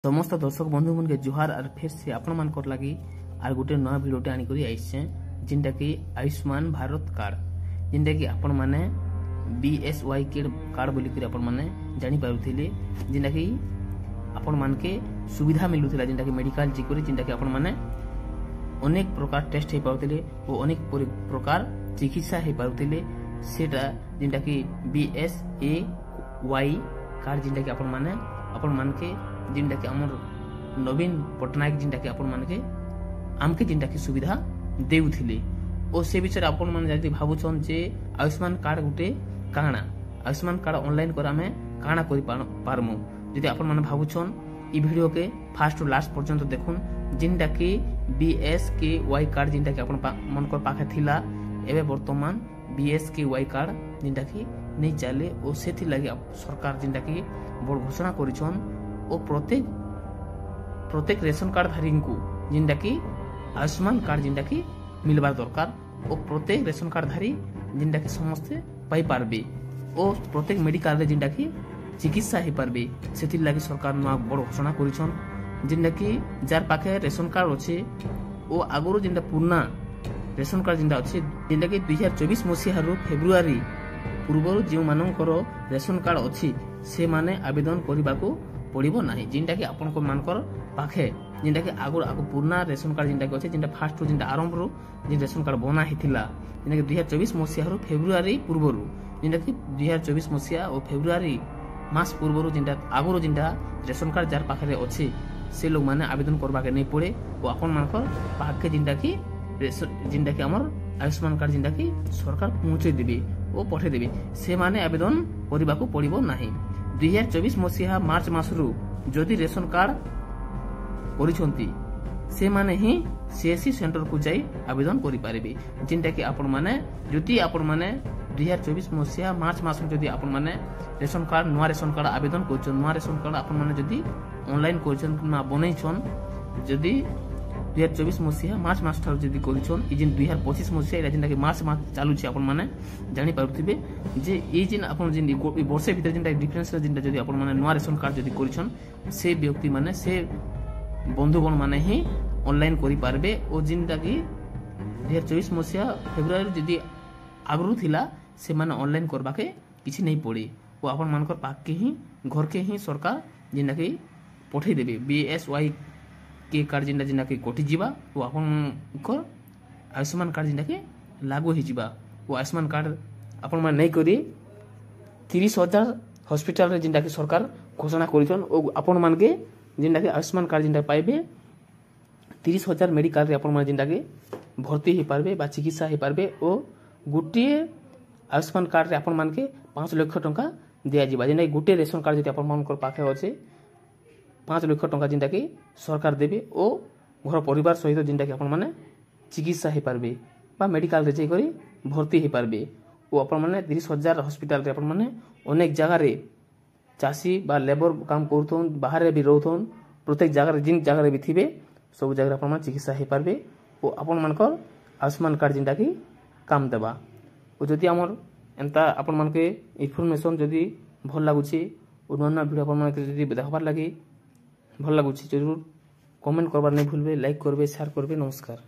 समस्त दर्शक बंधु मन के जुहार और फिर से आपण मान लगी आर गोटे नया भिडियोटे आनिक आइसे जिनटा कि आयुष्मान भारत कार्ड जिनटा कि आपण माने BSY कार्ड बोलिक आपण माने जानि पारुथिले जिनटा कि आपण मान के सुविधा मिलुथिला जिनटा कि मेडिकल जिकरी जिनटा कि आपण माने अनेक प्रकार टेस्ट हे पारुथिले और अनेक प्रकार चिकित्सा हे पारुथिले सेटा जिनटा कि BSAY कार्ड जिनटा कि आपण मान के जिनटा कि हमर नवीन पटनायक जिनटा कि आपण मान के आमके जिनटा कि सुविधा देउथिले ओ से विचार आपण मान जदी भाबुछन जे आयुष्मान कार्ड गुटे काना आयुष्मान कार्ड ऑनलाइन करा में काना करि पारमु जदी आपण मान भाबुछन ई वीडियो के फर्स्ट टू लास्ट पर्यंत देखुन जिनटा कि BSKY कार्ड जिनटा कि आपण मन को पाखे थिला एबे वर्तमान BSKY कार्ड जिनटा कि नहीं चले ओ सेथि लागि सरकार जिनटा कि बड़ घोषणा करिछन ओ प्रत्येक रेशन कार्ड धारी को जिनटा कि आयुष्मान कार्ड जिनटा कि मिलबार दरकार ओ प्रत्येक रेशन कार्ड धारी जिनटा कि समस्ते पाई पारबे ओ प्रत्येक मेडिकल रे जिनटा कि चिकित्सा हे पारबे सेथि लागि सरकार नुआ बड़ घोषणा करिछन जिनटा कि जार पाखे रेशन कार्ड अछि ओ आगरो जिनटा पुरना रेशन कार्ड जिनटा अछि जिनटा कि 2024 मसिहा रो फेब्रुआरी पूर्व जो मानकर रेशन कार्ड अछि से माने आवेदन करबाको पड़िबो नाही जिनटा कि आपन को मानकर पाखे जिनटा कि आगो पुरना रेशन कार्ड जिनटा कि अछि जिनटा फर्स्ट जिनटा आरंभ रो जिन रेशन कार्ड बना हिथिला जिनटा कि 2024 मसिहा रो फेब्रुआरी पूर्व रो जिनटा कि 2024 मसिहा और फेब्रुआरी मास पूर्व रो जिनटा आगो रो जिनटा रेशन कार्ड जार पाखे अछि से लोग माने आवेदन करबा के नहीं पड़े ओ आपन मानकर पाखे जिनटा कि हमर आयुष्मान कार्ड जिनटा कि सरकार पहुंचे देबे ओ पठे देबे से माने आवेदन करबाको पड़िबो नाही 2024 मसिहा मार्च मासरू जदि रेशन कार्ड करिसंती से माने ही CSC सेंटर को जाई आवेदन करि पारिबे जिनटा कि आपण माने जदि आपण माने 2024 मसिहा मार्च मास में जदि आपण माने रेशन कार्ड नवा रेशन कार्ड आवेदन करछन नवा रेशन कार्ड आपण माने जदि ऑनलाइन करछन ना बनैछन जदि 2024 मसिहा मार्च मास ठार जदि करिछन ई जिन 2025 मसिहा जिनटा कि मार्च मास चालू छी आपण माने जानि पारुथिबे जे ई जिन आपण जिन वर्ष भीतर जिनटा डिफरेंस जिनटा जदि आपण माने नवा रेशन कार्ड जदि करिछन से व्यक्ति माने से बंधुगण माने ही ऑनलाइन करि पारबे ओ जिनटा कि 2024 मसिहा फेब्रुआरी जदि आगरु थिला से माने ऑनलाइन करबा के किछि नहीं पड़ी ओ आपण मानकर पाक के ही घर के ही सरकार जिनटा कि पठै देबे BSY के कार्ड जिनटा कि कटि जीवा वो आपन को आयुष्मान कार्ड जिनटा कि लागू हो जीवा वो आयुष्मान कार्ड आपन मान नहीं करी 30,000 हॉस्पिटल रे जिनटा कि सरकार घोषणा करिछन ओ आपन मान के जिनटा कि आयुष्मान कार्ड जिनटा पाइबे 30,000 मेडिकल रे आपन मान जिनटा कि भर्ती हे पारबे बा चिकित्सा हे पारबे ओ गुटी आयुष्मान कार्ड रे आपन मान के 5 लाख टंका दिया जीवा जिनटा गुटे रेशन कार्ड जति आपन मान को पाखे होचे 5 लाख टंका जिनटा कि सरकार देबे ओ घर परिवार सहित जिनटा कि आपण माने चिकित्सा हे पारबे बा मेडिकल रे जाई करी भर्ती हे पारबे ओ आपण माने 30,000 हॉस्पिटल रे आपण माने अनेक जगह रे चासी बा लेबर काम करथोन बाहर रे भी रहथोन प्रत्येक जगह रे जिन जगह रे भी थिबे सब जगह रे आपण माने चिकित्सा हे पारबे ओ आपण मानकर आयुष्मान कार्ड जिनटा कि काम देबा ओ जदि हमर एंता आपण मान के इन्फॉर्मेशन जदि भल लागुची ओ नना वीडियो आपण मान के जदि देखबार लागि भल लगुच जरूर कमेंट करबार नहीं भूलबे लाइक करबे शेयर करबे नमस्कार।